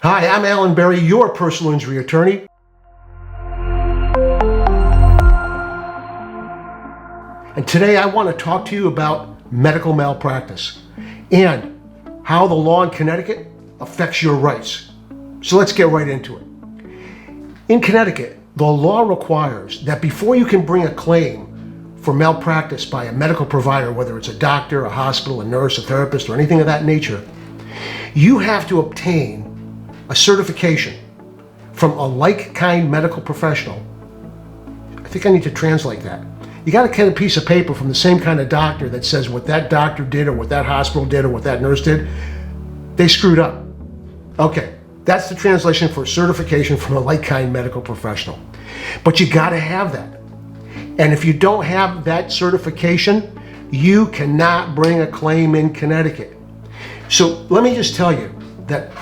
Hi, I'm Alan Berry, your personal injury attorney. And today I want to talk to you about medical malpractice and how the law in Connecticut affects your rights. So let's get right into it. In Connecticut, the law requires that before you can bring a claim for malpractice by a medical provider, whether it's a doctor, a hospital, a nurse, a therapist, or anything of that nature, you have to obtain a certification from a like-kind medical professional. I think I need to translate that. You got to get a piece of paper from the same kind of doctor that says what that doctor did or what that hospital did or what that nurse did, they screwed up. Okay, that's the translation for certification from a like-kind medical professional. But you got to have that. And if you don't have that certification, you cannot bring a claim in Connecticut. So let me just tell you that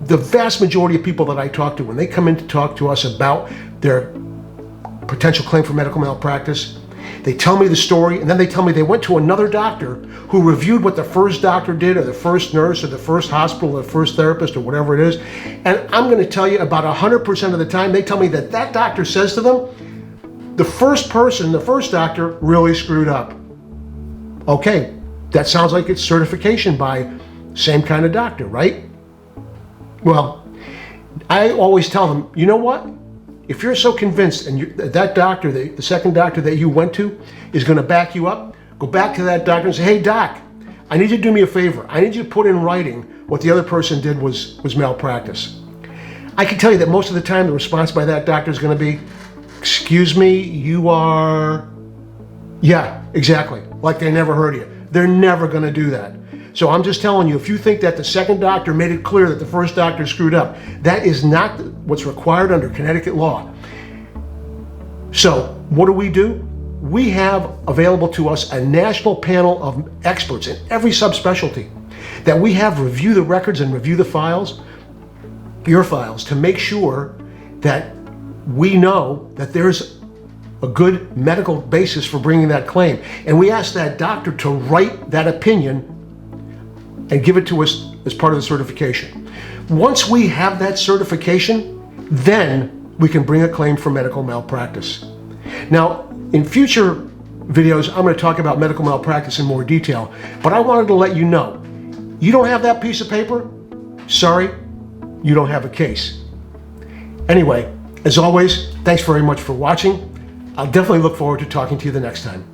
the vast majority of people that I talk to, when they come in to talk to us about their potential claim for medical malpractice, they tell me the story, and then they tell me they went to another doctor who reviewed what the first doctor did, or the first nurse, or the first hospital, or the first therapist, or whatever it is. And I'm going to tell you, about 100% of the time, they tell me that that doctor says to them, the first person, the first doctor, really screwed up. Okay, that sounds like it's certification by same kind of doctor, right? Well, I always tell them, you know what? If you're so convinced and that doctor, the second doctor that you went to is going to back you up, go back to that doctor and say, hey, doc, I need you to do me a favor. I need you to put in writing what the other person did was malpractice. I can tell you that most of the time the response by that doctor is going to be, excuse me, you are... Yeah, exactly. Like they never heard of you. They're never going to do that. So I'm just telling you, if you think that the second doctor made it clear that the first doctor screwed up, that is not what's required under Connecticut law. So what do? We have available to us a national panel of experts in every subspecialty that we have review the records and review the files, your files, to make sure that we know that there's a good medical basis for bringing that claim. And we ask that doctor to write that opinion and give it to us as part of the certification. Once we have that certification, then we can bring a claim for medical malpractice. Now, in future videos, I'm going to talk about medical malpractice in more detail, but I wanted to let you know, you don't have that piece of paper? Sorry, you don't have a case. Anyway, as always, thanks very much for watching. I'll definitely look forward to talking to you the next time.